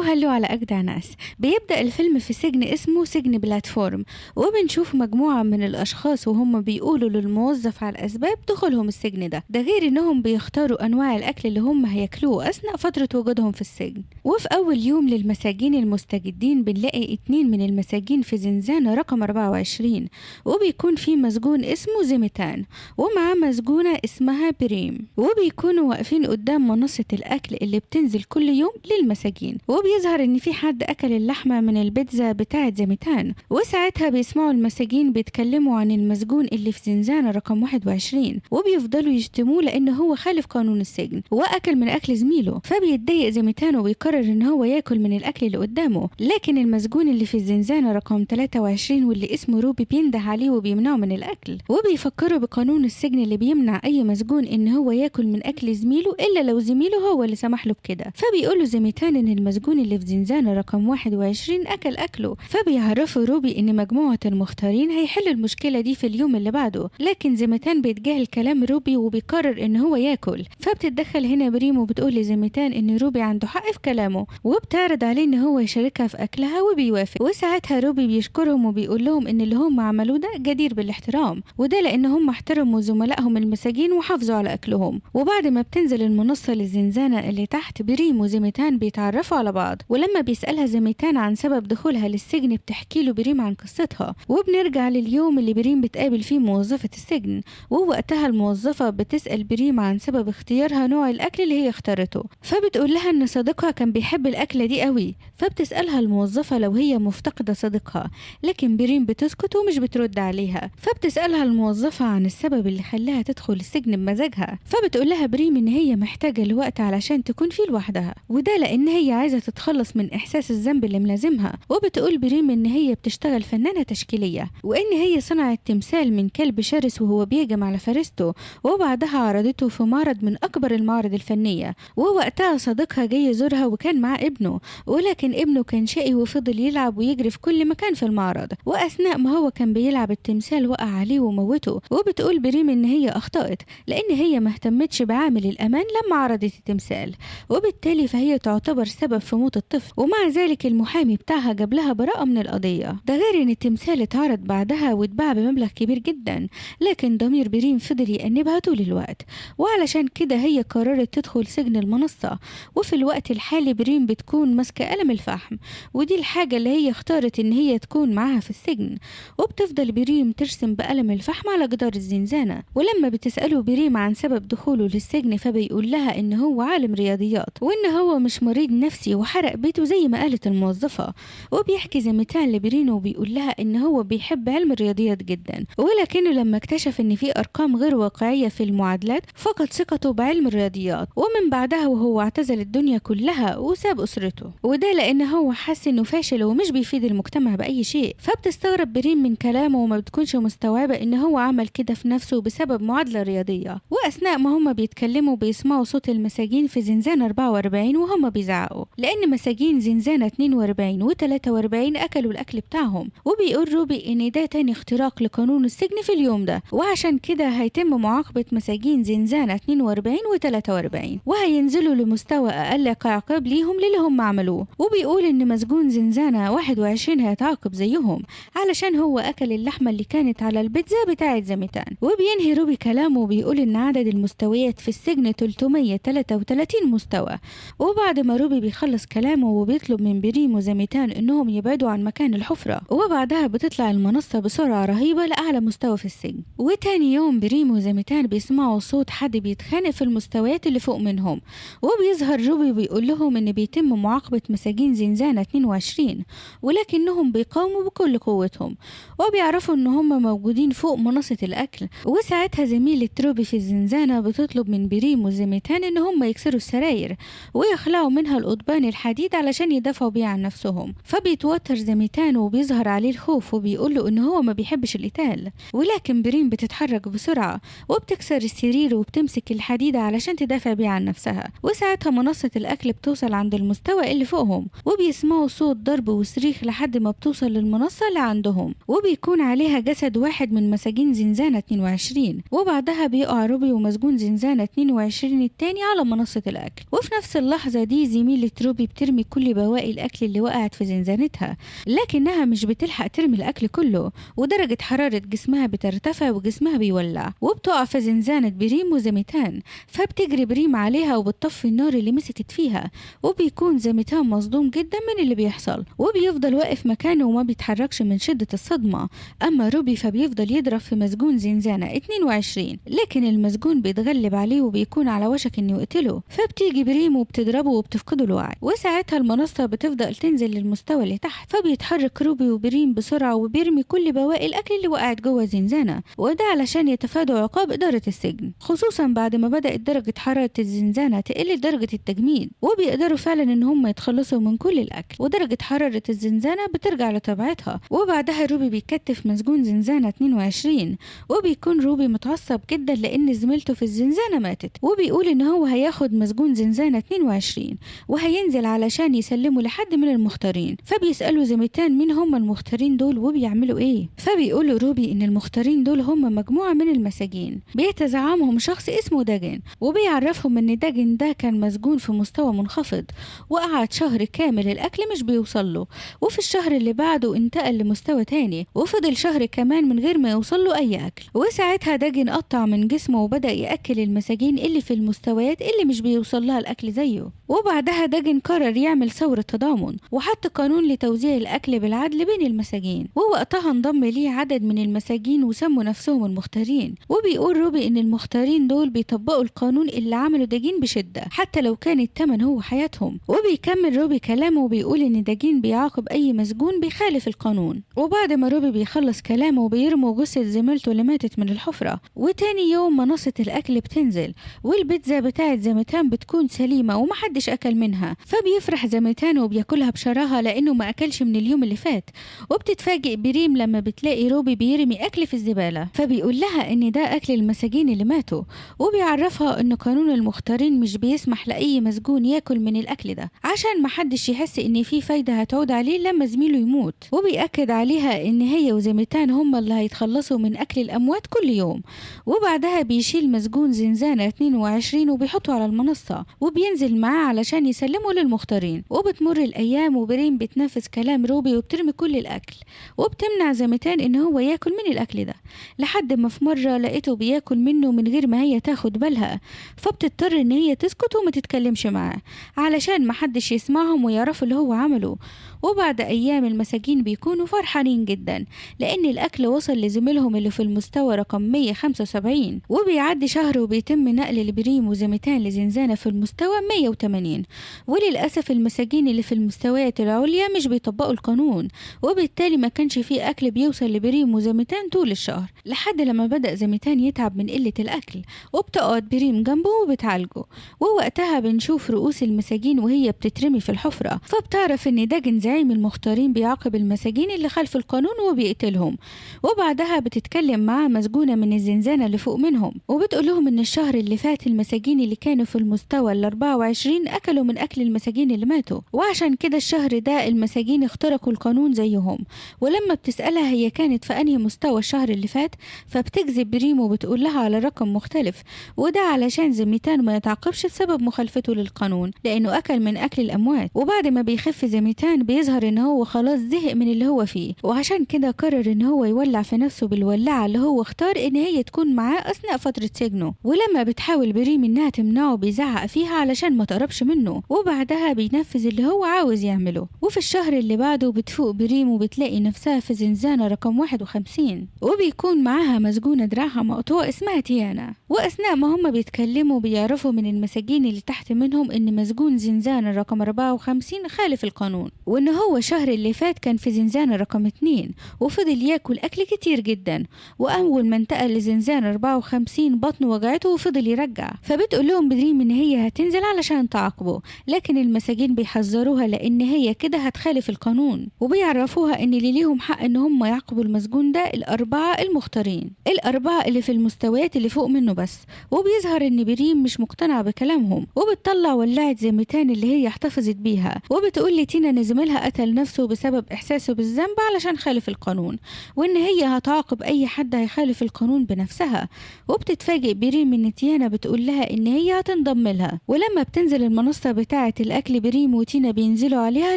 هلو على أجدع ناس. بيبدأ الفيلم في سجن اسمه سجن بلاتفورم، وبنشوف مجموعة من الأشخاص وهم بيقولوا للموظف على الأسباب دخولهم السجن ده غير إنهم بيختاروا أنواع الأكل اللي هم هياكلوه أثناء فترة وجودهم في السجن. وفي أول يوم للمساجين المستجدين بنلاقي 2 من المساجين في زنزانة رقم 24، وبيكون في مسجون اسمه زيميتان ومعاه مسجونة اسمها بريم، وبيكونوا واقفين قدام منصة الأكل اللي بتنزل كل يوم للمساجين، وبيظهر ان في حد اكل اللحمة من البيتزا بتاعة زميتان، وساعتها بيسمعوا المساجين بيتكلموا عن المسجون اللي في زنزانة رقم 21، وبيفضلوا يشتموه لان هو خالف قانون السجن واكل من اكل زميله. فبيتضايق زميتان وبيقرر ان هو ياكل من الاكل اللي قدامه، لكن المسجون اللي في الزنزانة رقم 23 واللي اسمه روبي بينده عليه وبيمنعه من الاكل، وبيفكروا بقانون السجن اللي بيمنع اي مسجون ان هو ياكل من اكل زميله الا لو زميله هو اللي سمح له بكده. فبيقول له زميتان ان المسجون اللي في زنزانة رقم 21 أكله، فبيعرفوا روبي إن مجموعة المختارين هيحلوا المشكلة دي في اليوم اللي بعده، لكن زميتان بيتجاهل كلام روبي وبيقرر إن هو ياكل. فبتتدخل هنا بريم وبتقول لزميتان إن روبي عنده حق في كلامه، وبتعرض عليه إن هو يشاركها في أكلها وبيوافق. وساعتها روبي بيشكرهم وبيقول لهم إن اللي هم عملوه ده جدير بالاحترام، وده لأن هم احترموا زملائهم المساجين وحافظوا على أكلهم. وبعد ما بتنزل المنصة للزنزانة اللي تحت، بريم وزميتان بيتعرفوا على بعض، ولما بيسألها زميتان عن سبب دخولها للسجن بتحكي له بريم عن قصتها. وبنرجع لليوم اللي بريم بتقابل فيه موظفة السجن، ووقتها الموظفة بتسأل بريم عن سبب اختيارها نوع الأكل اللي هي اختارته، فبتقول لها إن صديقها كان بيحب الأكلة دي قوي. فبتسألها الموظفة لو هي مفتقدة صديقها، لكن بريم بتسكت ومش بترد عليها. فبتسألها الموظفة عن السبب اللي خلاها تدخل السجن بمزاجها، فبتقول لها بريم إن هي محتاجة الوقت علشان تكون فيه لوحدها، وده لأن هي عايزة تتخلص من إحساس الذنب اللي ملازمها. وبتقول بريم إن هي بتشتغل فنانة تشكيلية، وإن هي صنعت تمثال من كلب شرس وهو بيهجم على فريسته، وبعدها عرضته في معرض من أكبر المعارض الفنية. ووقتها صديقها جاي يزورها وكان معاه ابنه، ولكن ابنه كان شقي وفضل يلعب ويجري في كل مكان في المعرض، وأثناء ما هو كان بيلعب التمثال وقع عليه وموته. وبتقول بريم إن هي أخطأت لأن هي ما اهتمتش بعامل الأمان لما عرضت التمثال، وبالتالي فهي تعتبر سبب في موت الطفل. ومع ذلك المحامي بتاعها جاب لها براءة من القضية، ده غير ان التمثال اتعرض بعدها واتباع بمبلغ كبير جدا، لكن ضمير بريم فضل يأنبها طول الوقت، وعلشان كده هي قررت تدخل سجن المنصة. وفي الوقت الحالي بريم بتكون ماسكة قلم الفحم، ودي الحاجة اللي هي اختارت ان هي تكون معاها في السجن. وبتفضل بريم ترسم بقلم الفحم على جدار الزنزانة، ولما بتسأله بريم عن سبب دخوله للسجن فبيقول لها ان هو عالم رياضيات، وان هو مش مريض نفسي وحرق بيته زي ما قالت الموظفة. وبيحكي زميتان لبرينو وبيقول لها ان هو بيحب علم الرياضيات جدا، ولكنه لما اكتشف ان في ارقام غير واقعية في المعادلات فقد ثقته بعلم الرياضيات، ومن بعدها وهو اعتزل الدنيا كلها وساب اسرته، وده لان هو حس انه فاشل ومش بيفيد المجتمع باي شيء. فبتستغرب بريم من كلامه وما بتكونش مستوعبة ان هو عمل كده في نفسه بسبب معادلة رياضية. واثناء ما هم بيتكلموا بيسمعوا صوت المساجين في زنزانة 44 وهم بيزعقوا لان مساجين زنزانة 42 و43 اكلوا الاكل بتاعهم. وبيقول روبي ان ده تاني اختراق لقانون السجن في اليوم ده، وعشان كده هيتم معاقبة مساجين زنزانة 42 و43 وهينزلوا لمستوى اقل كعقاب ليهم للي هم عملوه. وبيقول ان مسجون زنزانة 21 هيتعاقب زيهم علشان هو اكل اللحمة اللي كانت على البيتزا بتاعة زميتان. وبينهي روبي كلامه وبيقول ان عدد المستويات في السجن 333 مستوى. وبعد ما روبي بيخلص كلامه وبيطلب من بريم وزميتان انهم يبعدوا عن مكان الحفرة، وبعدها بتطلع المنصة بسرعة رهيبة لأعلى مستوى في السجن. وتاني يوم بريم وزميتان بيسمعوا صوت حد بيتخانق في المستويات اللي فوق منهم، وبيظهر روبي وبيقول لهم ان بيتم معاقبة مساجين زنزانة 22، ولكنهم بيقاوموا بكل قوتهم وبيعرفوا ان هم موجودين فوق منصة الاكل. وساعتها زميلة روبي في الزنزانة بتطلب من بريم وزميتان ان هم يكسروا السراير ويخلعوا منها القضبان الحديد علشان يدافعوا بيه عن نفسهم. فبيتوتر زميتان وبيظهر عليه الخوف وبيقول له ان هو ما بيحبش القتال، ولكن بريم بتتحرك بسرعة وبتكسر السرير وبتمسك الحديدة علشان تدافع بيه عن نفسها. وساعتها منصة الاكل بتوصل عند المستوى اللي فوقهم، وبيسمعوا صوت ضرب وصريخ لحد ما بتوصل للمنصة اللي عندهم، وبيكون عليها جسد واحد من مساجين زنزانة 22. وبعدها بيقع روبي ومسجون زنزانة 22 التاني على منصة الاكل. وفي نفس اللحظة دي زميلة روبي بترمي كل بواقي الأكل اللي وقعت في زنزانتها، لكنها مش بتلحق ترمي الأكل كله، ودرجة حرارة جسمها بترتفع وجسمها بيولع، وبتقع في زنزانة بريم وزميتان. فبتجري بريم عليها وبتطفي النار اللي مسكت فيها، وبيكون زميتان مصدوم جدا من اللي بيحصل، وبيفضل واقف مكانه وما بيتحركش من شدة الصدمة. أما روبي فبيفضل يضرب في مسجون زنزانة 22، لكن المسجون بيتغلب عليه وبيكون على وشك انه يقتله. فبتيجي بريم وبتضربه وبتفقده الوعي، وساعتها المنصة بتفضل تنزل للمستوى اللي تحت. فبيتحرك روبي وبريم بسرعة وبيرمي كل بواقي الأكل اللي وقعت جوه الزنزانة، وده علشان يتفادوا عقاب إدارة السجن، خصوصا بعد ما بدأت درجة حرارة الزنزانة تقل درجة التجميد، وبيقدروا فعلا ان هم يتخلصوا من كل الأكل، ودرجة حرارة الزنزانة بترجع لطبيعتها. وبعدها روبي بيكتف مسجون زنزانة 22، وبيكون روبي متعصب جدا لأن زميلته في الزنزانة ماتت، وبيقول ان هو هياخد مسجون زنزانة 22 وهينزل علشان يسلمه لحد من المختارين. فبيسألوا زميتان مين هم المختارين دول وبيعملوا ايه. فبيقولوا روبي ان المختارين دول هم مجموعة من المساجين بيتزعمهم شخص اسمه داجن، وبيعرفهم ان داجن ده كان مسجون في مستوى منخفض، وقعد شهر كامل الأكل مش بيوصله، وفي الشهر اللي بعده انتقل لمستوى تاني، وفضل شهر كمان من غير ما يوصله أي أكل. وساعتها داجن قطع من جسمه وبدأ يأكل المساجين اللي في المستويات اللي مش بيوصل لها الأكل زيه. وبعدها داجن قرر يعمل ثورة تضامن، وحط قانون لتوزيع الأكل بالعدل بين المساجين، ووقتها انضم ليه عدد من المساجين وسموا نفسهم المختارين. وبيقول روبي إن المختارين دول بيطبقوا القانون اللي عمله داجين بشدة حتى لو كان الثمن هو حياتهم. وبيكمل روبي كلامه وبيقول إن داجين بيعاقب أي مسجون بيخالف القانون. وبعد ما روبي بيخلص كلامه بيرموا جثة زميلته اللي ماتت من الحفرة. وتاني يوم منصة الأكل بتنزل، والبيتزا بتاعت زميتان بتكون سليمة ومحدش أكل منها. فبيفرح زميتان وبياكلها بشراهة لأنه ما أكلش من اليوم اللي فات. وبتتفاجئ بريم لما بتلاقي روبي بيرمي أكل في الزبالة، فبيقول لها إن ده أكل المساجين اللي ماتوا، وبيعرفها إن قانون المختارين مش بيسمح لأي مسجون ياكل من الأكل ده عشان محدش يحس إن في فايدة هتعود عليه لما زميله يموت. وبيأكد عليها إن هي وزميتان هم اللي هيتخلصوا من أكل الأموات كل يوم. وبعدها بيشيل مسجون زنزانة 22 وبيحطه على المنصة، وبينزل معاه علشان يسلمه للمختارين. وبتمر الأيام وبريم بتنفذ كلام روبي وبترمي كل الأكل، وبتمنع زميتان إن هو ياكل من الأكل ده، لحد ما في مرة لقيته بياكل منه من غير ما هي تاخد بالها. فبتضطر إن هي تسكت وما تتكلمش معاه علشان محدش يسمعهم ويعرفوا اللي هو عمله. وبعد أيام المساجين بيكونوا فرحانين جدا لأن الأكل وصل لزميلهم اللي في المستوى رقم 175. وبيعدي شهر وبيتم نقل لبريم وزميتان لزنزانة في المستوى 180. وللأسف المساجين اللي في المستويات العليا مش بيطبقوا القانون، وبالتالي ما كانش فيه أكل بيوصل لبريم وزميتان طول الشهر، لحد لما بدأ زميتان يتعب من قلة الأكل، وبتقعد بريم جنبه وبتعالجه. ووقتها بنشوف رؤوس المساجين وهي بتترمي في الحفرة. فبتعرف إن داجن زعيم المختارين بيعاقب المساجين اللي خلف القانون وبيقتلهم. وبعدها بتتكلم مع مسجونة من الزنزانة اللي فوق منهم، وبتقول لهم إن الشهر اللي فات المساجين اللي كانوا في المستوى 24 أكلوا من أكل المساجين اللي ماتوا، وعشان كده الشهر ده المساجين اخترقوا القانون زيهم. ولما بتسألها هي كانت في أنهي مستوى الشهر اللي فات، فبتكذب بريم وبتقول لها على رقم مختلف، وده علشان زميتان ما يتعاقبش بسبب مخالفته للقانون لأنه أكل من أكل الأموات. وبعد ما بيخف زميتان بيظهر إن هو خلاص زهق من اللي هو فيه، وعشان كده قرر إن هو يولع في نفسه بالولاعة اللي هو اختار إن هي تكون معاه أثناء فترة سجنه. ولما بتحاول بريم إنها تمنعه بيزعق فيها علشان ما تقربش منه، وبعدها بينفذ اللي هو عاوز يعمله. وفي الشهر اللي بعده بتفوق بريم وبتلاقي نفسها في زنزانة رقم 51، وبيكون معاها مسجونة دراعها مقطوع اسمها تيانا. وأثناء ما هم بيتكلموا بيعرفوا من المساجين اللي تحت منهم إن مسجون زنزانة رقم 54 خالف القانون، وإن هو الشهر اللي فات كان في زنزانة رقم 2 وفضل ياكل أكل كتير جدا. وأول ما انتقل لزنزانة 54 بطنه وجعته وفضل يرجع. فبتقول لهم بريم إن هي هتنزل علشان تعاقبه، لكن المساجين بيحذروها لأن هي كده هتخالف القانون، وبيعرفوها إن اللي ليهم حق إن هم يعاقبوا المسجون ده الأربعة المختارين، الأربعة اللي في المستويات اللي فوق منه بس. وبيظهر إن بريم مش مقتنعة بكلامهم، وبتطلع ولاعة زميتان اللي هي احتفظت بيها، وبتقول لتينا إن زميلها قتل نفسه بسبب إحساسه بالذنب علشان خالف القانون، وإن هي هتعاقب أي حد هيخالف القانون بنفسها. وبتتفاجئ بريم إن تيانا بتقول لها إن هي هتنضم لها. ولما بتنزل المنصة بتاعة بتاعة الأكل بريم وتينا بينزلوا عليها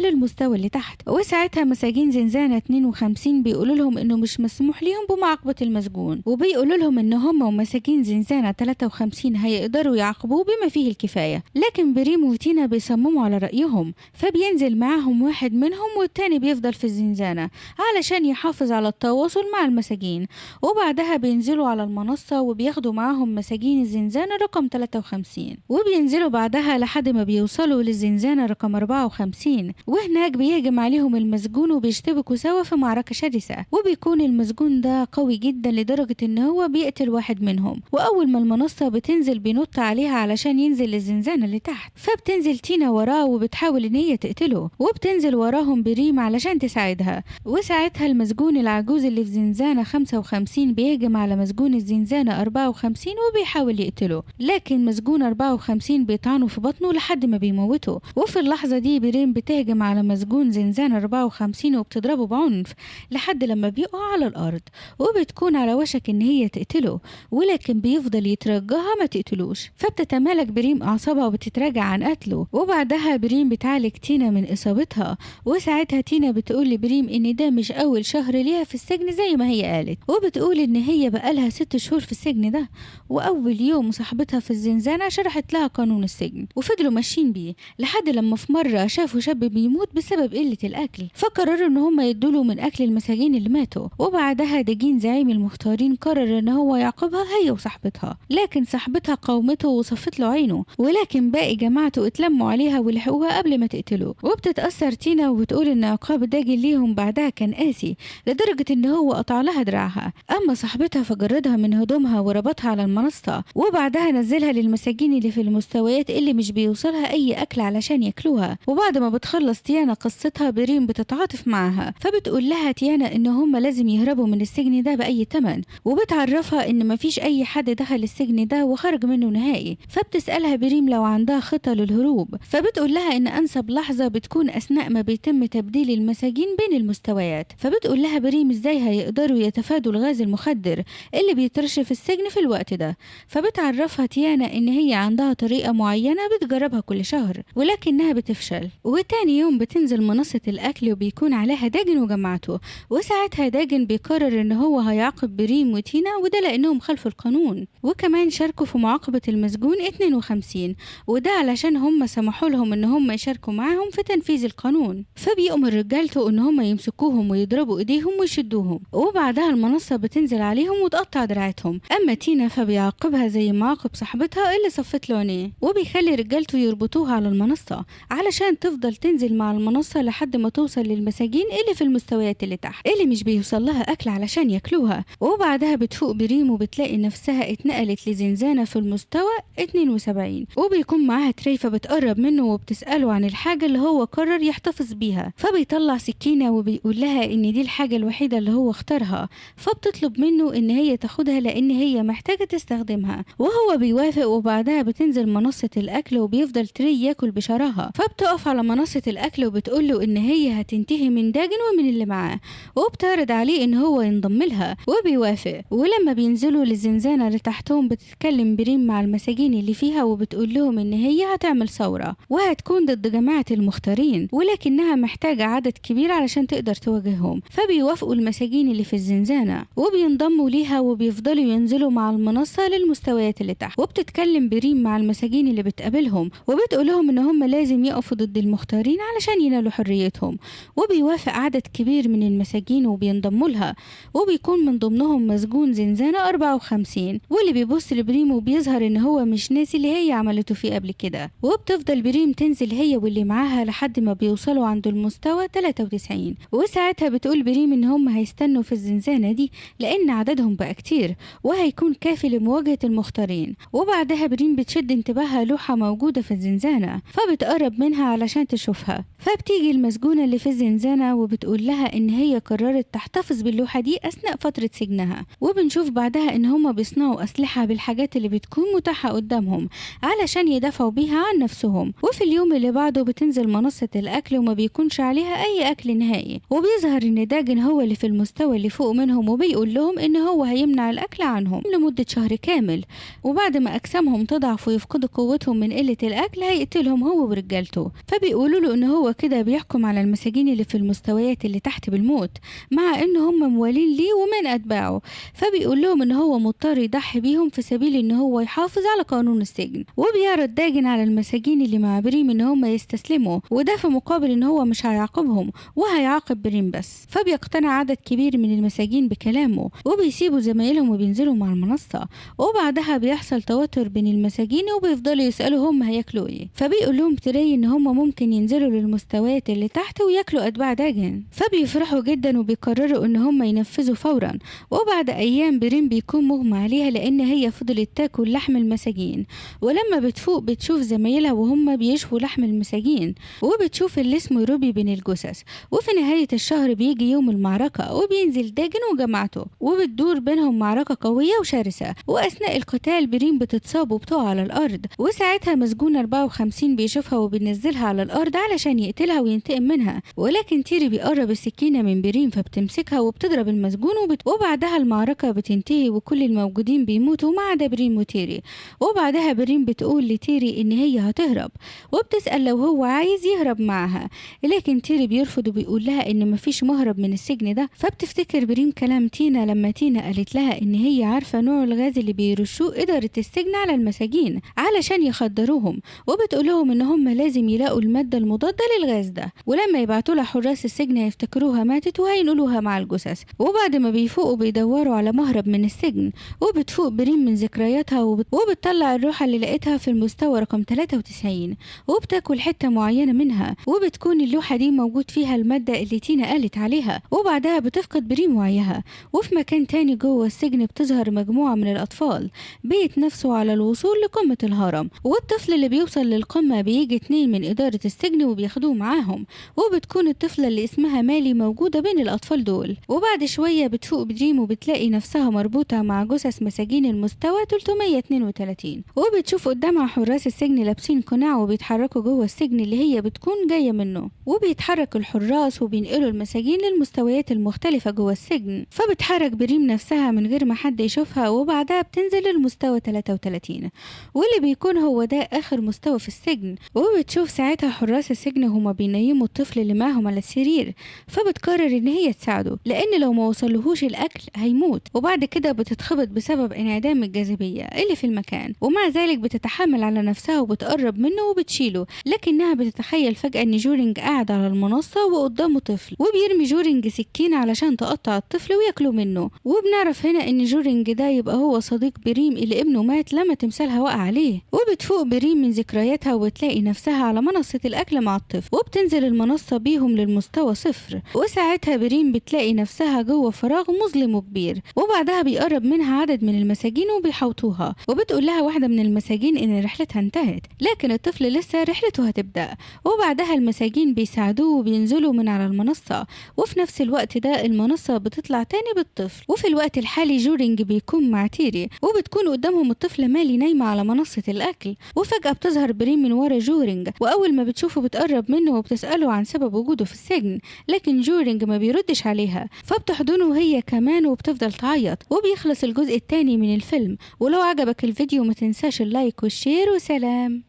للمستوى اللي تحت، وساعتها مساجين زنزانة 52 بيقولوا لهم إنه مش مسموح ليهم بمعاقبة المسجون، وبيقولوا لهم إن هم ومساجين زنزانة 53 هيقدروا يعاقبوه بما فيه الكفاية، لكن بريم وتينا بيصمموا على رأيهم، فبينزل معاهم واحد منهم والتاني بيفضل في الزنزانة علشان يحافظ على التواصل مع المساجين. وبعدها بينزلوا على المنصة وبياخدوا معاهم مساجين الزنزانة رقم 53، وبينزلوا بعدها لحد ما بيوصلوا للزنزانة رقم 54، وهناك بيهجم عليهم المسجون وبيشتبكوا سوا في معركة شرسة، وبيكون المسجون ده قوي جدا لدرجة ان هو بيقتل واحد منهم. واول ما المنصة بتنزل بينط عليها علشان ينزل للزنزانة اللي تحت، فبتنزل تينا وراه وبتحاول ان هي تقتله، وبتنزل وراهم بريم علشان تساعدها. وساعتها المسجون العجوز اللي في زنزانة 55 بيهجم على مسجون الزنزانة 54 وبيحاول يقتله، لكن مسجون 54 بيطعنه في بطنه لحد ما بيموته. وفي اللحظة دي بريم بتهجم على مسجون زنزانة 54 وبتضربه بعنف لحد لما بيقع على الأرض، وبتكون على وشك ان هي تقتله، ولكن بيفضل يترجاها ما تقتلوش، فبتتمالك بريم أعصابها وبتتراجع عن قتله. وبعدها بريم بتعالج تينا من إصابتها، وساعتها تينا بتقول لبريم ان ده مش أول شهر ليها في السجن زي ما هي قالت، وبتقول ان هي بقالها 6 شهور في السجن ده، وأول يوم صاحبتها في الزنزانة شرحت لها قانون السجن، وفضلوا ماشيين بيه لحد لما في مرة شافوا شاب بيموت بسبب قلة الأكل، فقرروا ان هم يدوله من أكل المساجين اللي ماتوا. وبعدها داجين زعيم المختارين قرر ان هو يعاقبها هي وصاحبتها، لكن صاحبتها قاومته وصفت له عينه، ولكن باقي جماعته اتلموا عليها ولحقوها قبل ما تقتله. وبتتأثر تينا وبتقول ان عقاب داجن ليهم بعدها كان قاسي لدرجة ان هو قطع لها دراعها، اما صاحبتها فجردها من هدومها وربطها على المنصة، وبعدها نزلها للمساجين اللي في المستويات اللي مش بيوصلها اي اكل علشان ياكلوها. وبعد ما بتخلص تيانا قصتها بريم بتتعاطف معاها، فبتقول لها تيانا ان هم لازم يهربوا من السجن ده باي تمن، وبتعرفها ان مفيش اي حد دخل السجن ده وخرج منه نهائي. فبتسألها بريم لو عندها خطة للهروب، فبتقول لها ان انسب لحظة بتكون اثناء ما بيتم تبديل المساجين بين المستويات. فبتقول لها بريم ازاي هيقدروا يتفادوا الغاز المخدر اللي بيترش في السجن في الوقت ده. فبتعرفها تيانا ان هي عندها طريقة معينة بتجربها كل شهر ولكنها بتفشل. وتاني يوم بتنزل منصة الاكل وبيكون عليها داجن وجماعته، وساعتها داجن بيقرر ان هو هيعاقب بريم وتينا، وده لانهم خلفوا القانون، وكمان شاركوا في معاقبة المسجون 52، وده علشان هم سمحوا لهم ان هم يشاركوا معاهم في تنفيذ القانون. فبيأمر رجالته ان هم يمسكوهم ويضربوا ايديهم ويشدوهم، وبعدها المنصة بتنزل عليهم وتقطع دراعتهم. اما تينا فبيعاقبها زي ما عاقب صاحبتها اللي صفت له عينيه، وبيخلي رجالته يربطوها على المنصة علشان تفضل تنزل مع المنصة لحد ما توصل للمساجين اللي في المستويات اللي تحت اللي مش بيوصل لها اكل علشان ياكلوها. وبعدها بتفوق بريم وبتلاقي نفسها اتنقلت لزنزانة في المستوى 72، وبيكون معاها تريفة بتقرب منه وبتسأله عن الحاجة اللي هو قرر يحتفظ بيها، فبيطلع سكينة وبيقول لها ان دي الحاجة الوحيدة اللي هو اختارها، فبتطلب منه ان هي تاخدها لان هي محتاجة تستخدمها، وهو بيوافق. وبعدها بتنزل منصة الاكل وبيفضل تري ياكل بشراهة، فبتقف على منصة الاكل وبتقول له ان هي هتنتهي من داجن ومن اللي معاه، وبتعرض عليه ان هو ينضم لها وبيوافق. ولما بينزلوا للزنزانة اللي تحتهم بتتكلم بريم مع المساجين اللي فيها وبتقول لهم ان هي هتعمل ثورة وهتكون ضد جماعة المختارين، ولكنها محتاجة عدد كبير علشان تقدر تواجههم. فبيوافقوا المساجين اللي في الزنزانة وبينضموا ليها وبيفضلوا ينزلوا مع المنصة للمستويات اللي تحت. وبتتكلم بريم مع المساجين اللي بتقابلهم وبتقول لهم ان هم لازم يقفوا ضد المختارين علشان ينالوا حريتهم، وبيوافق عدد كبير من المساجين وبينضموا لها، وبيكون من ضمنهم مسجون زنزانة 54 واللي بيبص لبريم وبيظهر ان هو مش ناسي اللي هي عملته فيه قبل كده. وبتفضل بريم تنزل هي واللي معاها لحد ما بيوصلوا عند المستوى 93، وساعتها بتقول بريم ان هم هيستنوا في الزنزانة دي لان عددهم بقى كتير وهيكون كافي لمواجهة المختارين. وبعدها بريم بتشد انتباهها لوحة موجودة في الزنزانة، فبتقرب منها علشان تشوفها. فبتيجي المسجونة اللي في الزنزانة وبتقول لها ان هي قررت تحتفظ باللوحة دي اثناء فترة سجنها. وبنشوف بعدها ان هم بيصنعوا اسلحة بالحاجات اللي بتكون متاحة قدامهم علشان يدافعوا بيها عن نفسهم. وفي اليوم اللي بعده بتنزل منصة الاكل وما بيكونش عليها اي اكل نهائي، وبيظهر ان داجن هو اللي في المستوى اللي فوق منهم وبيقول لهم ان هو هيمنع الاكل عنهم لمدة شهر كامل، وبعد ما اجسامهم تضعف ويفقدوا قوتهم من قلة الاكل هيقتلوا وبيقتلهم هو ورجالته. فبيقولوا له إن هو كده بيحكم على المساجين اللي في المستويات اللي تحت بالموت، مع إن هم موالين ليه ومن أتباعه. فبيقول لهم إن هو مضطر يضحي بيهم في سبيل إن هو يحافظ على قانون السجن، وبيعرض داجن على المساجين اللي مع بريم إن هم يستسلموا، وده في مقابل إن هو مش هيعاقبهم وهيعاقب بريم بس. فبيقتنع عدد كبير من المساجين بكلامه وبيسيبوا زمايلهم وبينزلوا مع المنصة. وبعدها بيحصل توتر بين المساجين وبيفضلوا يسألوا هم هياكلوا ايه. فبيقول لهم تري ان هم ممكن ينزلوا للمستويات اللي تحت وياكلوا اتباع داجن. فبيفرحوا جدا وبيقرروا ان هم ينفذوا فورا. وبعد ايام بريم بيكون مغمى عليها لان هي فضلت تاكل لحم المساجين، ولما بتفوق بتشوف زمايلها وهم بيشووا لحم المساجين، وبتشوف اللي اسمه روبي بين الجثث. وفي نهاية الشهر بيجي يوم المعركة وبينزل داجن وجماعته، وبتدور بينهم معركة قوية وشرسة. وأثناء القتال بريم بتتصاب وبتقع على الأرض، وساعتها مسجون 54 بيشوفها وبينزلها على الأرض علشان يقتلها وينتقم منها. ولكن تيري بيقرب السكينة من بريم فبتمسكها وبتضرب المسجون وبعدها المعركة بتنتهي وكل الموجودين بيموتوا ما عدا بريم وتيري. وبعدها بريم بتقول لتيري إن هي هتهرب، وبتسأل لو هو عايز يهرب معها، لكن تيري بيرفض وبيقول لها إن مفيش مهرب من السجن ده. فبتفتكر بريم كلام تينا لما تينا قالت لها إن هي عارفة نوع الغاز اللي بيرشوه إدارة السجن على المساجين علشان يخدروهم، وبتقول لهم إن هم لازم يلاقوا المادة المضادة للغاز ده، ولما يبعتوا لها حراس السجن هيفتكروها ماتت وهينقلوها مع الجثث. وبعد ما بيفوقوا بيدوروا على مهرب من السجن، وبتفوق بريم من ذكرياتها وبتطلع اللوحة اللي لقيتها في المستوى رقم 93 وبتاكل حتة معينة منها، وبتكون اللوحة دي موجود فيها المادة اللي تينا قالت عليها. وبعدها بتفقد بريم وعيها. وفي مكان تاني جوه السجن بتظهر مجموعة من الأطفال بيتنافسوا على الوصول لقمة الهرم، والطفل اللي بيوصل للقمة بيجي 2 من إدارة السجن وبياخدوه معاهم، وبتكون الطفلة اللي اسمها مالي موجودة بين الأطفال دول. وبعد شوية بتفوق بريم وبتلاقي نفسها مربوطة مع جثث مساجين المستوى 332، وبتشوف قدامها حراس السجن لابسين قناع وبيتحركوا جوه السجن اللي هي بتكون جاية منه. وبيتحرك الحراس وبينقلوا المساجين للمستويات المختلفة جوه السجن. فبتحرك بريم نفسها من غير ما حد يشوفها، وبعدها بتنزل للمستوى 33 واللي بيكون هو ده آخر مستوى في السجن. وبتشوف ساعتها حراس السجن هما بينيموا الطفل اللي معهم على السرير، فبتقرر ان هي تساعده لان لو ما وصلهوش الاكل هيموت. وبعد كده بتتخبط بسبب انعدام الجاذبية اللي في المكان، ومع ذلك بتتحمل على نفسها وبتقرب منه وبتشيله. لكنها بتتخيل فجأة ان جورينج قاعد على المنصة وقدامه طفل، وبيرمي جورينج سكينة علشان تقطع الطفل وياكله منه. وبنعرف هنا ان جورينج ده يبقى هو صديق بريم اللي ابنه مات لما تمثالها وقع عليه. وبتفوق بريم من ذكرياتها وتلاقي نفسها على منصة الأكل مع الطفل، وبتنزل المنصة بيهم للمستوى 0. وساعتها بريم بتلاقي نفسها جوه فراغ مظلم وكبير، وبعدها بيقرب منها عدد من المساجين وبيحوطوها، وبتقول لها واحدة من المساجين إن رحلتها انتهت لكن الطفل لسه رحلته هتبدأ. وبعدها المساجين بيساعدوه وبينزلوا من على المنصة، وفي نفس الوقت ده المنصة بتطلع تاني بالطفل. وفي الوقت الحالي جورينج بيكون مع تيري، وبتكون قدامهم الطفلة مالي نايمة على منصة الأكل. وفجأة بتظهر بريم من ورا جورينج، وأول ما بتشوفه بتقرب منه وبتسأله عن سبب وجوده في السجن، لكن جورينج ما بيردش عليها، فبتحضنه هي كمان وبتفضل تعيط. وبيخلص الجزء الثاني من الفيلم. ولو عجبك الفيديو ما تنساش اللايك والشير، وسلام.